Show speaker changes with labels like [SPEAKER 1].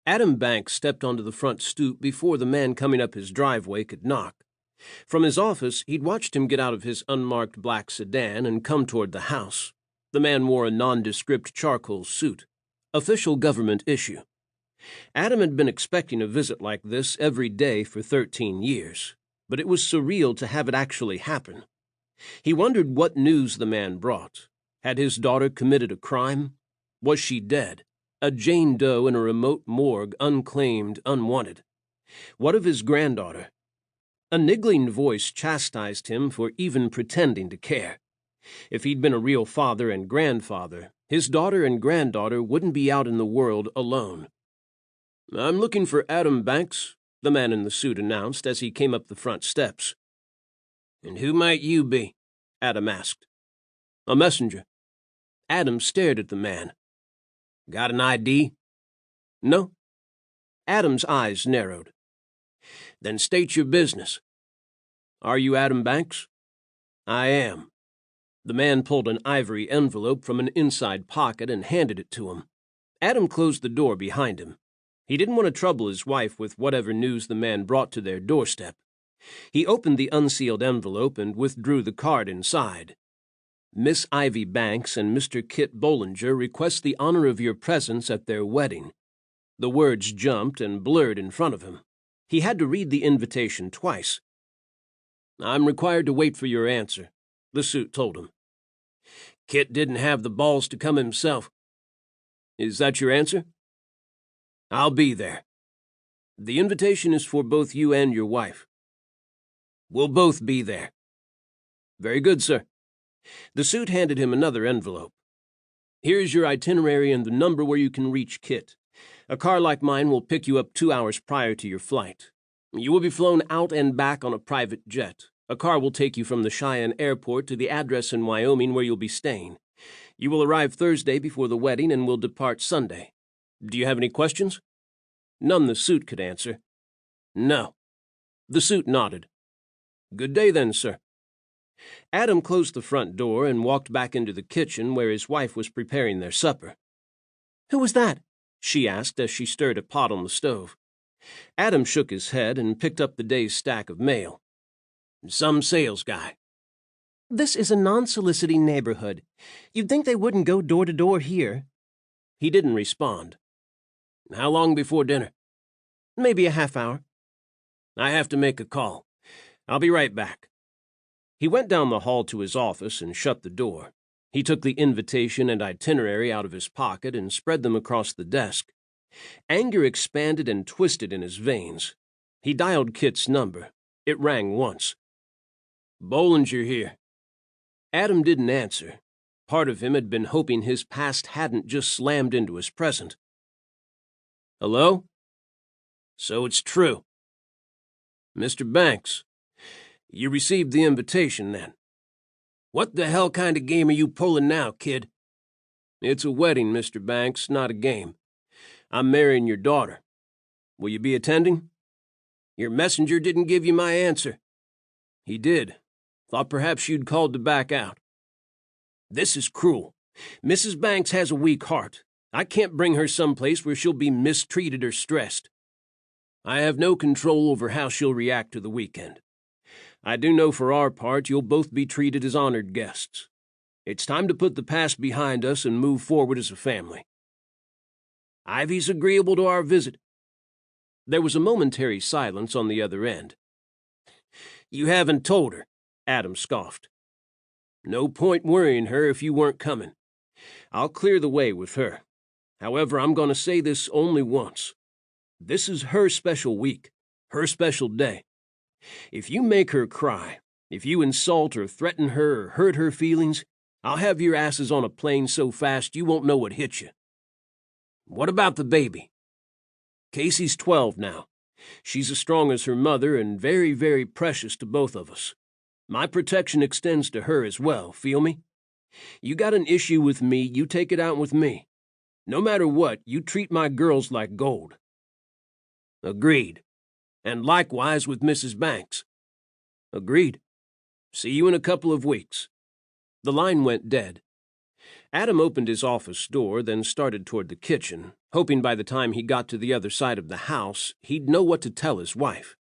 [SPEAKER 1] Adam Banks stepped onto the front stoop before the man coming up his driveway could knock. From his office, he'd watched him get out of his unmarked black sedan and come toward the house. The man wore a nondescript charcoal suit. Official government issue. Adam had been expecting a visit like this every day for 13 years, but it was surreal to have it actually happen. He wondered what news the man brought. Had his daughter committed a crime? Was she dead? A Jane Doe in a remote morgue, unclaimed, unwanted. What of his granddaughter? A niggling voice chastised him for even pretending to care. If he'd been a real father and grandfather, his daughter and granddaughter wouldn't be out in the world alone. "I'm looking for Adam Banks," the man in the suit announced as he came up the front steps. "And who might you be?" Adam asked. "A messenger." Adam stared at the man. "Got an ID?" "No." Adam's eyes narrowed. "Then state your business." "Are you Adam Banks?" "I am." The man pulled an ivory envelope from an inside pocket and handed it to him. Adam closed the door behind him. He didn't want to trouble his wife with whatever news the man brought to their doorstep. He opened the unsealed envelope and withdrew the card inside. "Miss Ivy Banks and Mr. Kit Bolanger request the honor of your presence at their wedding." The words jumped and blurred in front of him. He had to read the invitation twice. "I'm required to wait for your answer," the suit told him. "Kit didn't have the balls to come himself." "Is that your answer?" "I'll be there." "The invitation is for both you and your wife." "We'll both be there." "Very good, sir." The suit handed him another envelope. "Here is your itinerary and the number where you can reach Kit. A car like mine will pick you up 2 hours prior to your flight. You will be flown out and back on a private jet. A car will take you from the Cheyenne airport to the address in Wyoming where you'll be staying. You will arrive Thursday before the wedding and will depart Sunday. Do you have any questions?" None the suit could answer. "No." The suit nodded. "Good day then, sir." Adam closed the front door and walked back into the kitchen where his wife was preparing their supper. "Who was that?" she asked as she stirred a pot on the stove. Adam shook his head and picked up the day's stack of mail. "Some sales guy." "This is a non-soliciting neighborhood. You'd think they wouldn't go door to door here." He didn't respond. "How long before dinner?" "Maybe a half hour." "I have to make a call. I'll be right back." He went down the hall to his office and shut the door. He took the invitation and itinerary out of his pocket and spread them across the desk. Anger expanded and twisted in his veins. He dialed Kit's number. It rang once. "Bolanger here." Adam didn't answer. Part of him had been hoping his past hadn't just slammed into his present. "Hello?" "So it's true." "Mr. Banks, you received the invitation, then?" "What the hell kind of game are you pulling now, kid?" "It's a wedding, Mr. Banks, not a game. I'm marrying your daughter. Will you be attending?" "Your messenger didn't give you my answer." "He did. Thought perhaps you'd called to back out." "This is cruel. Mrs. Banks has a weak heart. I can't bring her someplace where she'll be mistreated or stressed. I have no control over how she'll react to the weekend. I do know for our part you'll both be treated as honored guests. It's time to put the past behind us and move forward as a family." "Ivy's agreeable to our visit." There was a momentary silence on the other end. "You haven't told her," Adam scoffed. "No point worrying her if you weren't coming. I'll clear the way with her. However, I'm going to say this only once. This is her special week, her special day. If you make her cry, if you insult or threaten her or hurt her feelings, I'll have your asses on a plane so fast you won't know what hit you." "What about the baby?" "Casey's 12 now. She's as strong as her mother and very, very precious to both of us. My protection extends to her as well, feel me? You got an issue with me, you take it out with me. No matter what, you treat my girls like gold." "Agreed. And likewise with Mrs. Banks." "Agreed. See you in a couple of weeks." The line went dead. Adam opened his office door, then started toward the kitchen, hoping by the time he got to the other side of the house, he'd know what to tell his wife.